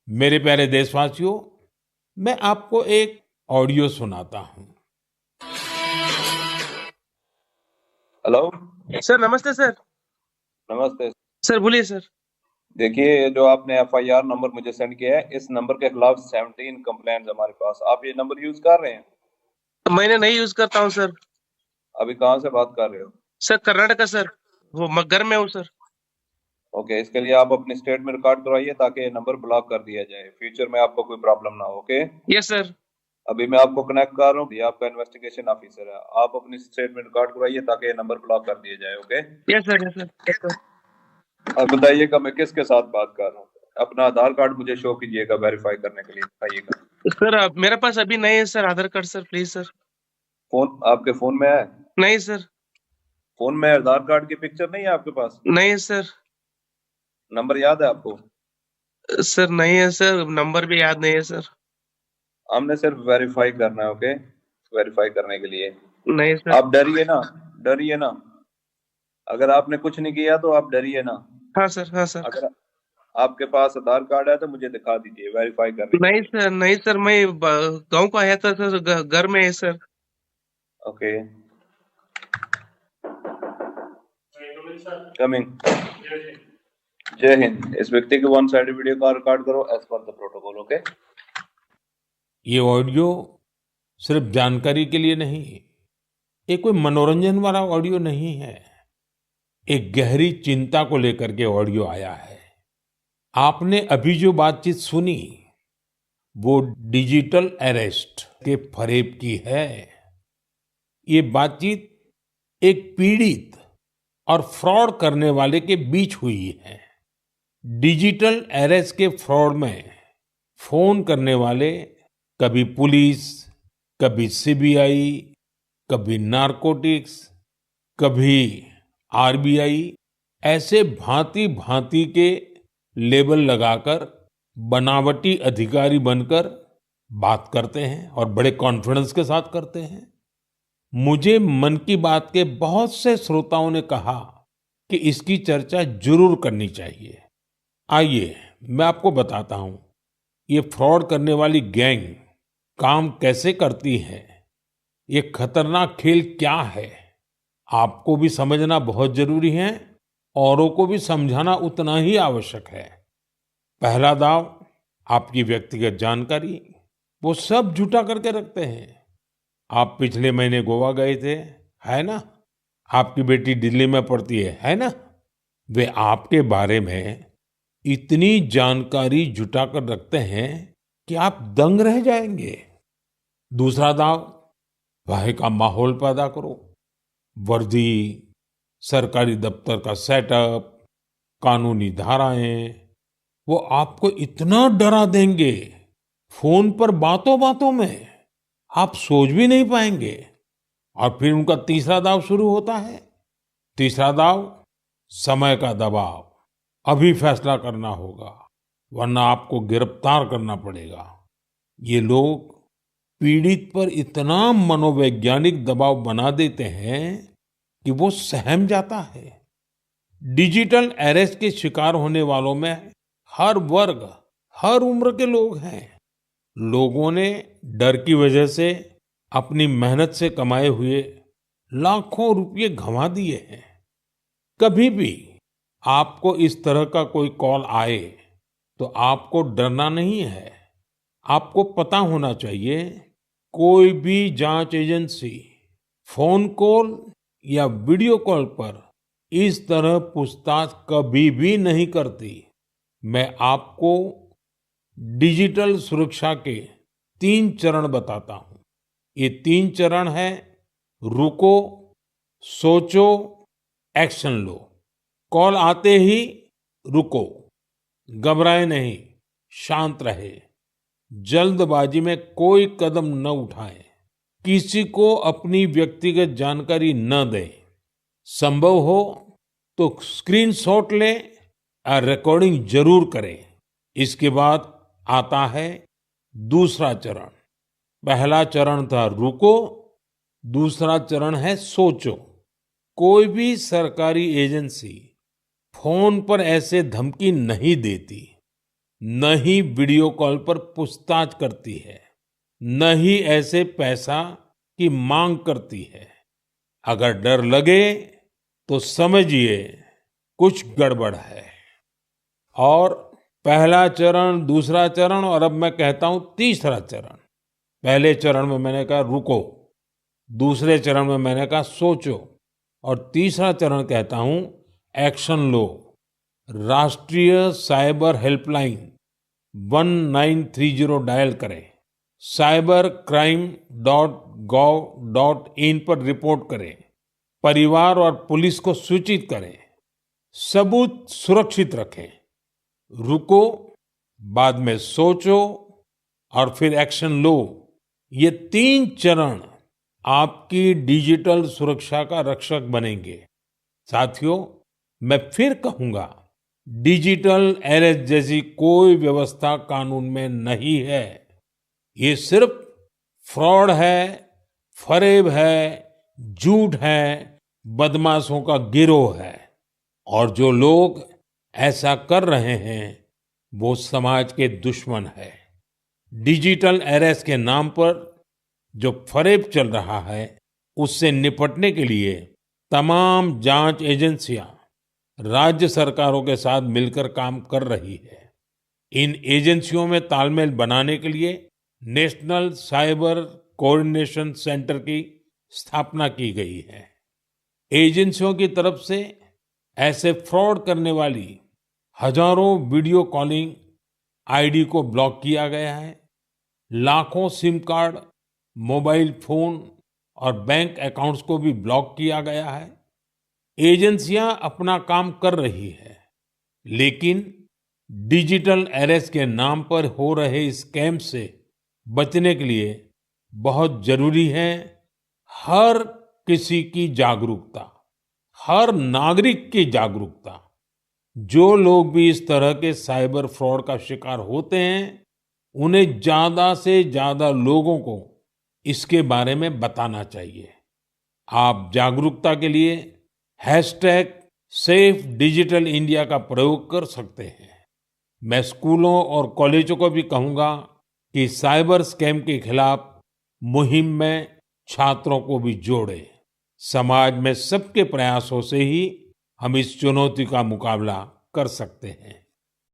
मेरे प्यारे देशवासियों, मैं आपको एक ऑडियो सुनाता हूं। हेलो। सर नमस्ते सर। नमस्ते। सर बोलिए सर। देखिए, ये जो आपने एफआईआर नंबर मुझे सेंड किया है, इस नंबर के खिलाफ 17 कंप्लेंट्स हमारे पास। आप ये नंबर यूज कर रहे हैं? मैंने नहीं यूज करता हूँ सर। अभी कहाँ से बात कर रहे हो? Sir Karnataka sir. वो घर में हूँ सर। ओके, इसके लिए आप अपनी स्टेट में रिकॉर्ड करवाइए ताकि ये नंबर ब्लॉक कर दिया जाए, फ्यूचर में आपको कोई प्रॉब्लम ना हो। Okay, yes sir. अभी मैं आपको कनेक्ट कर रहा हूँ, ये आपका इन्वेस्टिगेशन ऑफिसर है। आप अपनी स्टेट में रिकॉर्ड करवाइए ताकि ये नंबर ब्लॉक कर दिया जाए। Okay, yes sir, yes sir, yes sir. अब बताइएगा मैं किसके साथ बात कर रहा हूँ। अपना आधार कार्ड मुझे शो कीजिएगा वेरीफाई करने के लिए, बताइएगा। सर मेरे पास अभी नहीं है sir Aadhaar card sir, please sir. Phone आपके फोन में है? नहीं सर। फोन में आधार कार्ड की पिक्चर नहीं है आपके पास? नहीं है सर। नंबर याद है आपको? सर नहीं है सर, नंबर भी याद नहीं है सर। हमने सिर्फ वेरीफाई करना है। ओके, वेरीफाई करने के लिए नहीं सर। आप डरिए ना, डरिए ना। अगर आपने कुछ नहीं किया तो आप डरिए ना। हाँ सर, हाँ सर। अगर आपके पास आधार कार्ड है तो मुझे दिखा दीजिए वेरीफाई करने के नहीं लिए। सर, नहीं सर, मैं गांव को आया था सर, घर में है सर। Okay, coming. जय हिंद। इस व्यक्ति के वन साइड वीडियो का रिकॉर्ड करो as per the protocol. Okay, ये ऑडियो सिर्फ जानकारी के लिए नहीं, ये कोई मनोरंजन वाला ऑडियो नहीं है। एक गहरी चिंता को लेकर के ऑडियो आया है। आपने अभी जो बातचीत सुनी, वो डिजिटल अरेस्ट के फरेब की है। ये बातचीत एक पीड़ित और फ्रॉड करने वाले के बीच हुई है। डिजिटल अरेस्ट के फ्रॉड में फोन करने वाले कभी पुलिस, कभी सीबीआई, कभी नारकोटिक्स, कभी आरबीआई, ऐसे भांति भांति के लेबल लगाकर बनावटी अधिकारी बनकर बात करते हैं और बड़े कॉन्फिडेंस के साथ करते हैं। मुझे मन की बात के बहुत से श्रोताओं ने कहा कि इसकी चर्चा जरूर करनी चाहिए। आइए मैं आपको बताता हूं, ये फ्रॉड करने वाली गैंग काम कैसे करती है, ये खतरनाक खेल क्या है। आपको भी समझना बहुत जरूरी है, औरों को भी समझाना उतना ही आवश्यक है। पहला दाव, आपकी व्यक्तिगत जानकारी, वो सब जुटा करके रखते हैं। आप पिछले महीने गोवा गए थे, है ना? आपकी बेटी दिल्ली में पढ़ती है ना? वे आपके बारे में इतनी जानकारी जुटा कर रखते हैं कि आप दंग रह जाएंगे। दूसरा दाव, भय का माहौल पैदा करो। वर्दी, सरकारी दफ्तर का सेटअप, कानूनी धाराएं, वो आपको इतना डरा देंगे, फोन पर बातों बातों में आप सोच भी नहीं पाएंगे। और फिर उनका तीसरा दाव शुरू होता है। तीसरा दाव, समय का दबाव। अभी फैसला करना होगा, वरना आपको गिरफ्तार करना पड़ेगा। ये लोग पीड़ित पर इतना मनोवैज्ञानिक दबाव बना देते हैं कि वो सहम जाता है। डिजिटल अरेस्ट के शिकार होने वालों में हर वर्ग, हर उम्र के लोग हैं। लोगों ने डर की वजह से अपनी मेहनत से कमाए हुए लाखों रुपए गंवा दिए हैं। कभी भी आपको इस तरह का कोई कॉल आए तो आपको डरना नहीं है। आपको पता होना चाहिए, कोई भी जांच एजेंसी फोन कॉल या वीडियो कॉल पर इस तरह पूछताछ कभी भी नहीं करती। मैं आपको डिजिटल सुरक्षा के 3 चरण बताता हूं। ये 3 चरण है: रुको, सोचो, एक्शन लो। कॉल आते ही रुको, घबराए नहीं, शांत रहे, जल्दबाजी में कोई कदम न उठाएं, किसी को अपनी व्यक्तिगत जानकारी न दें। संभव हो तो स्क्रीनशॉट लें और रिकॉर्डिंग जरूर करें। इसके बाद आता है दूसरा चरण। पहला चरण था रुको, दूसरा चरण है सोचो। कोई भी सरकारी एजेंसी फोन पर ऐसे धमकी नहीं देती। न ही वीडियो कॉल पर पूछताछ करती है, न ही ऐसे पैसा की मांग करती है। अगर डर लगे तो समझिए कुछ गड़बड़ है। और पहला चरण, दूसरा चरण और अब मैं कहता हूं तीसरा चरण। पहले चरण में मैंने कहा रुको, दूसरे चरण में मैंने कहा सोचो, और तीसरा चरण कहता हूं एक्शन लो। राष्ट्रीय साइबर हेल्पलाइन 1930 डायल करें, cybercrime.gov.in पर रिपोर्ट करें, परिवार और पुलिस को सूचित करें, सबूत सुरक्षित रखें। रुको, बाद में सोचो और फिर एक्शन लो। ये 3 चरण आपकी डिजिटल सुरक्षा का रक्षक बनेंगे। साथियों, मैं फिर कहूंगा, डिजिटल अरेस्ट जैसी कोई व्यवस्था कानून में नहीं है। ये सिर्फ फ्रॉड है, फरेब है, झूठ है, बदमाशों का गिरोह है। और जो लोग ऐसा कर रहे हैं वो समाज के दुश्मन है। डिजिटल अरेस्ट के नाम पर जो फरेब चल रहा है उससे निपटने के लिए तमाम जांच एजेंसियां राज्य सरकारों के साथ मिलकर काम कर रही है। इन एजेंसियों में तालमेल बनाने के लिए नेशनल साइबर कोऑर्डिनेशन सेंटर की स्थापना की गई है। एजेंसियों की तरफ से ऐसे फ्रॉड करने वाली हजारों वीडियो कॉलिंग आईडी को ब्लॉक किया गया है। लाखों सिम कार्ड, मोबाइल फोन और बैंक अकाउंट्स को भी ब्लॉक किया गया है। एजेंसियां अपना काम कर रही है, लेकिन डिजिटल अरेस्ट के नाम पर हो रहे स्कैम से बचने के लिए बहुत जरूरी है हर किसी की जागरूकता, हर नागरिक की जागरूकता। जो लोग भी इस तरह के साइबर फ्रॉड का शिकार होते हैं, उन्हें ज्यादा से ज्यादा लोगों को इसके बारे में बताना चाहिए। आप जागरूकता के लिए हैशटैग सेफ डिजिटल इंडिया का प्रयोग कर सकते हैं। मैं स्कूलों और कॉलेजों को भी कहूंगा कि साइबर स्कैम के खिलाफ मुहिम में छात्रों को भी जोड़ें। समाज में सबके प्रयासों से ही हम इस चुनौती का मुकाबला कर सकते हैं।